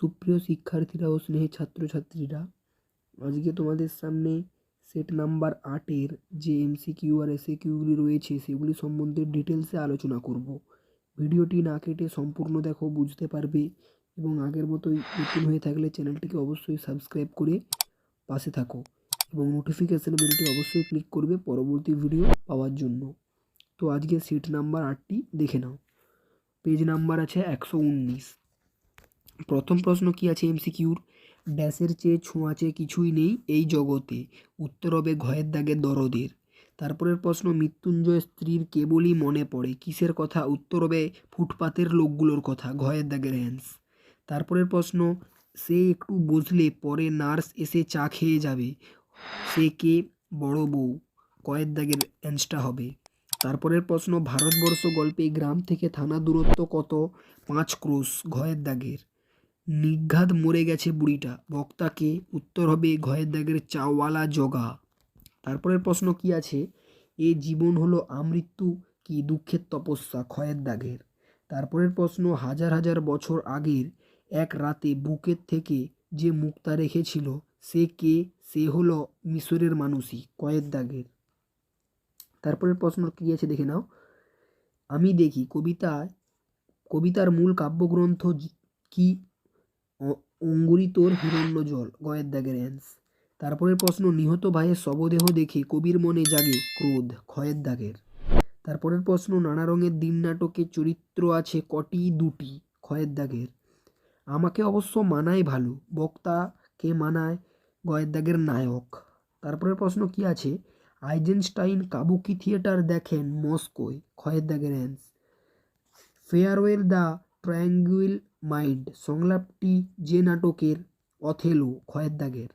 সুপ্রিয় শিক্ষার্থীরা ও স্নেহী ছাত্রছাত্রীরা, আজকে তোমাদের সামনে সেট নাম্বার 8-এর যে এমসিকিউ আর এসএকিউগুলি রয়েছে সেগুলি সম্বন্ধে ডিটেলসে আলোচনা করব। ভিডিওটি না কেটে সম্পূর্ণ দেখো, বুঝতে পারবে। এবং আগের মতোই নতুন হয়ে থাকলে চ্যানেলটিকে অবশ্যই সাবস্ক্রাইব করে পাশে থাকো এবং নোটিফিকেশান বেলটি অবশ্যই ক্লিক করবে পরবর্তী ভিডিও পাওয়ার জন্য। তো আজকে সেট নাম্বার 8টি দেখে নাও। পেজ নাম্বার আছে 119। প্রথম প্রশ্ন কি আছে এমসিকিউর? ড্যাশের চেয়ে ছোঁয়াচে কিছুই নেই এই জগতে, উত্তর হবে ঘয়ের দাগে দরদের। তারপরের প্রশ্ন, মৃত্যুঞ্জয় স্ত্রীর কেবলই মনে পড়ে, কিসের কথা? উত্তর হবে ফুটপাতের লোকগুলোর কথা, ঘয়ের দাগের হ্যান্স। তারপরের প্রশ্ন, সে একটু বসলে পরে নার্স এসে চা খেয়ে যাবে, সে কে? বড় বউ, কয়ের দাগের অ্যান্সটা হবে। তারপরের প্রশ্ন, ভারতবর্ষ গল্পে গ্রাম থেকে থানা দূরত্ব কত? 5 ক্রোশ, ঘয়ের দাগের। নিঘাত মরে গেছে বুড়িটা, বক্তাকে? উত্তর হবে ঘয়ের দাগের চাওয়ালা জগা। তারপরের প্রশ্ন কি আছে? এ জীবন হলো আমৃত্যু কি দুঃখের তপস্যা, ক্ষয়ের দাগের। তারপরের প্রশ্ন, হাজার হাজার বছর আগের এক রাতে বুকের থেকে যে মুক্তা রেখেছিল সে কে? সে হলো মিশরের মানুষই, কয়ের দাগের। তারপরের প্রশ্ন কি আছে দেখে নাও। আমি দেখি কবিতার মূল কাব্যগ্রন্থ কি? অঙ্গুরিতোর হিরণ্য জল, গয়ের দাগের অ্যান্স। তারপরের প্রশ্ন, নিহত ভাইয়ের শবদেহ দেখে কবির মনে জাগে ক্রোধ, ক্ষয়ের দাগের। তারপরের প্রশ্ন, নানা রঙের দিন নাটকে চরিত্র আছে কটি? 2টি, ক্ষয়ের দাগের। আমাকে অবশ্য মানায় ভালো, বক্তাকে মানায় গয়ের দাগের নায়ক। তারপরের প্রশ্ন কি আছে? আইজেনস্টাইন কাবুকি থিয়েটার দেখেন মস্কোয়, ক্ষয়ের দাগের অ্যান্স। ফেয়ারওয়েল দ্য ট্রায়াঙ্গুইল মাইন্ড সংলাপটি যে নাটকের? অথেলো, ক্ষয়ের দাগের।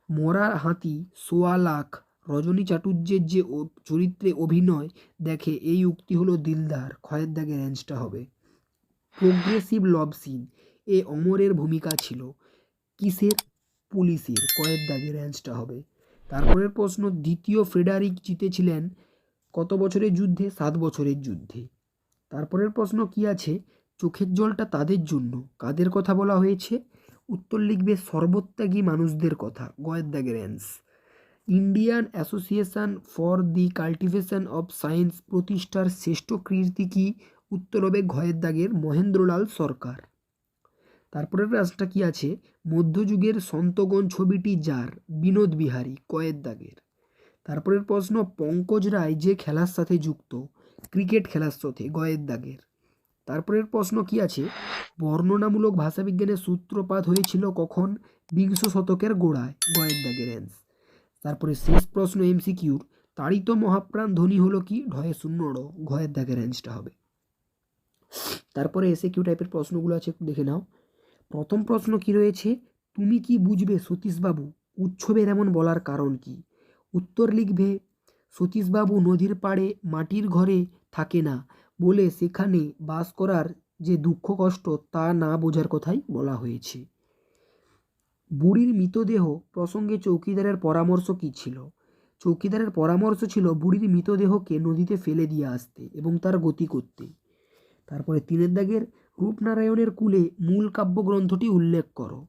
মরার হাতি সোয়া লাখ রজনী চাটুর্যের যে চরিত্রে অভিনয় দেখে এই উক্তি হলো দিলদার, ক্ষয়ের দাগের অ্যান্সটা হবে। প্রোগ্রেসিভ লভ সিন এ অমরের ভূমিকা ছিল, কিসের? পুলিশের, কয়ের দাগের অ্যান্সটা হবে। তারপরের প্রশ্ন, দ্বিতীয় ফ্রেডারিক জিতেছিলেন কত বছরের যুদ্ধে? 7 বছরের যুদ্ধে। তারপরের প্রশ্ন কি আছে? চোখের জলটা তাদের জন্য, কাদের কথা বলা হয়েছে? উত্তর লিখবে সর্বত্যাগী মানুষদের কথা, গয়ের দাগের অ্যান্স। Indian Association for the Cultivation of Science প্রতিষ্ঠার শ্রেষ্ঠ কীর্তি কি? উত্তর হবে ঘয়ের দাগের মহেন্দ্রলাল সরকার। তারপরের রাজটা কি আছে? মধ্যযুগের সন্তগণ ছবিটি যার? বিনোদ বিহারী, কয়ের দাগের। তারপরের প্রশ্ন, পঙ্কজ রায় যে খেলার সাথে যুক্ত? ক্রিকেট খেলার সাথে, গয়ের দাগের। তারপরের প্রশ্ন কি আছে? বর্ণনামূলক ভাষাবিজ্ঞানের সূত্রপাত হয়েছিল কখন? 20 শতকের গোড়ায়, গয়ের দাগের অ্যান্স। তারপরে শেষ প্রশ্ন এমসিকিউর, তাড়িত মহাপ্রাণ ধ্বনি হলো কি? ঢয়ে শূন্য ড়, ঘয়ের দাগের অ্যান্সটা হবে। তারপরে এসএকিউ টাইপের প্রশ্নগুলো আছে, একটু দেখে নাও। প্রথম প্রশ্ন কি রয়েছে? তুমি কি বুঝবে সতীশবাবু উৎসবের এমন বলার কারণ কি? উত্তর লিখবে সতীশবাবু নদীর পাড়ে মাটির ঘরে থাকে না বলে সেখানে বাস করার যে দুঃখ কষ্ট তা না বোঝার কথাই বলা হয়েছে। বুড়ির মৃতদেহ প্রসঙ্গে চৌকিদারের পরামর্শ কী ছিল? চৌকিদারের পরামর্শ ছিল বুড়ির মৃতদেহকে নদীতে ফেলে দিয়ে আসতে এবং তার গতি করতে। তারপরে 3 দাগের, রূপনারায়ণের কূলে মূল কাব্যগ্রন্থটি উল্লেখ করো।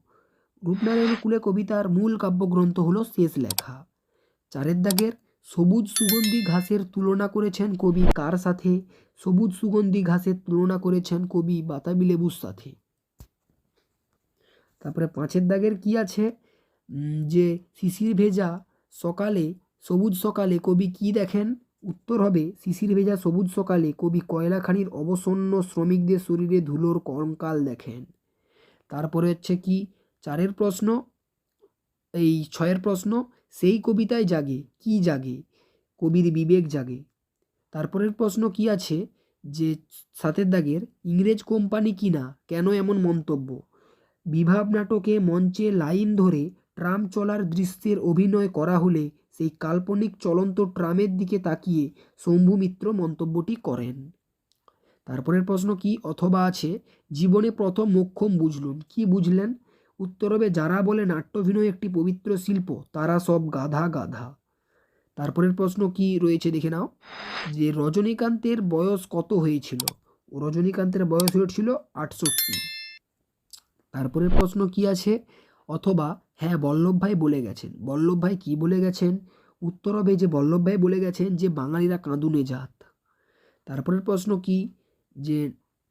রূপনারায়ণের কূলে কবিতার মূল কাব্যগ্রন্থ হলো শেষ লেখা। 4 দাগের, সবুজ সুগন্ধি ঘাসের তুলনা করেছেন কবি কার সাথে? সবুজ সুগন্ধি ঘাসের তুলনা করেছেন কবি বাতাবি লেবুর সাথে। তারপরে 5 দাগের কি আছে? যে শিশির ভেজা সকালে সবুজ সকালে কবি কি দেখেন? উত্তর হবে শিশির ভেজা সবুজ সকালে কবি কয়লা খানির অবসন্ন শ্রমিকদের শরীরে ধুলোর কঙ্কাল দেখেন। তারপরে হচ্ছে কি 4 প্রশ্ন, এই 6 প্রশ্ন, সেই কবিতায় জাগে কি? জাগে কবির বিবেক জাগে। তারপরের প্রশ্ন কি আছে? যে 7 দাগের, ইংরেজ কোম্পানি কিনা কেন এমন মন্তব্য? বিভাব নাটকে মঞ্চে লাইন ধরে ট্রাম চলার দৃশ্যের অভিনয় করা হলে সেই কাল্পনিক চলন্ত ট্রামের দিকে তাকিয়ে শম্ভু মিত্র মন্তব্যটি করেন। তারপরের প্রশ্ন কি? অথবা আছে, জীবনে প্রথম মোক্ষম বুঝলুম, কি বুঝলেন? উত্তর হবে যারা বলে নাট্যাভিনয় একটি পবিত্র শিল্প তারা সব গাধা গাধা। তারপরের প্রশ্ন কি রয়েছে দেখে নাও। যে রজনীকান্তের বয়স কত হয়েছিল? রজনীকান্তের বয়স হয়েছিল 68। তারপরের প্রশ্ন কি আছে, অথবা হ্যাঁ বল্লভভাই বলে গেছেন। বল্লভভাই কি বলে গেছেন? উত্তর হবে যে বল্লভভাই বলে গেছেন যে বাঙালিরা কাঁদুনে জাত। তারপরের প্রশ্ন কি, যে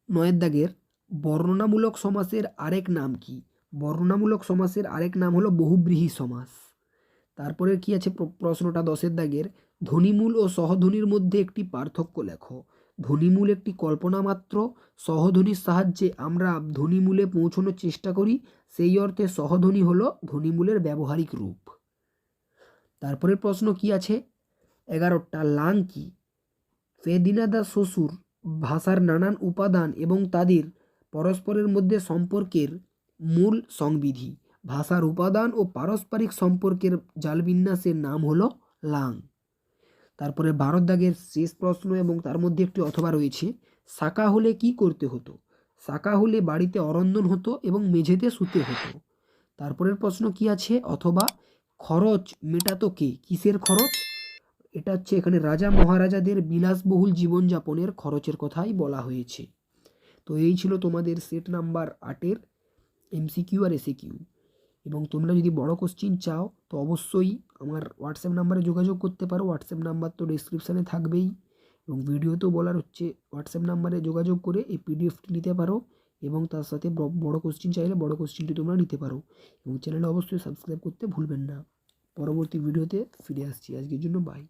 9 দাগের বর্ণনামূলক সমাসের আরেক নাম কি? বর্ণনামূলক সমাসের আরেক নাম হলো বহুব্রীহি সমাস। তারপরে কি আছে প্রশ্নটা 10 দাগের, ধ্বনিমূল ও সহধ্বনির মধ্যে একটি পার্থক্য লেখো। ধ্বনিমূল একটি কল্পনা মাত্র, সহধ্বনির সাহায্যে আমরা ধ্বনিমূলে পৌঁছানোর চেষ্টা করি, সেই অর্থে সহধ্বনি হলো ধ্বনিমূলের ব্যবহারিক রূপ। তারপরের প্রশ্ন কি আছে 11টা, লাং কি? ফেদিনাদা শ্বশুর ভাষার নানান উপাদান এবং তাদের পরস্পরের মধ্যে সম্পর্কের মূল সংবিধি। ভাষার উপাদান ও পারস্পরিক সম্পর্কের জালবিন্যাসের নাম হলো লাং। তারপরে 12 দাগের শেষ প্রশ্ন এবং তার মধ্যে একটি অথবা রয়েছে, শাকা হলে কি করতে হতো? শাকা হলে বাড়িতে অরন্ধন হতো এবং মেঝেতে শুতে হতো। তারপরের প্রশ্ন কি আছে, অথবা খরচ মেটাতো কে? কিসের খরচ? এটা হচ্ছে এখানে রাজা মহারাজাদের বিলাসবহুল জীবনযাপনের খরচের কথাই বলা হয়েছে। তো এই ছিল তোমাদের সেট নাম্বার 8-এর এমসিকিউ আর এসিকিউ। এবং তোমরা যদি বড় কোশ্চিন চাও তো অবশ্যই আমার হোয়াটসঅ্যাপ নাম্বারে যোগাযোগ করতে পারো। হোয়াটসঅ্যাপ নাম্বার তো ডিসক্রিপশানে থাকবেই, এবং ভিডিওতেও বলার হচ্ছে হোয়াটসঅ্যাপ নাম্বারে যোগাযোগ করে এই পিডিএফটি নিতে পারো, এবং তার সাথে বড় কোশ্চিন চাইলে বড় কোশ্চিনটি তোমরা নিতে পারো। এবং চ্যানেলে অবশ্যই সাবস্ক্রাইব করতে ভুলবেন না। পরবর্তী ভিডিওতে ফিরে আসছি, আজকের জন্য বাই।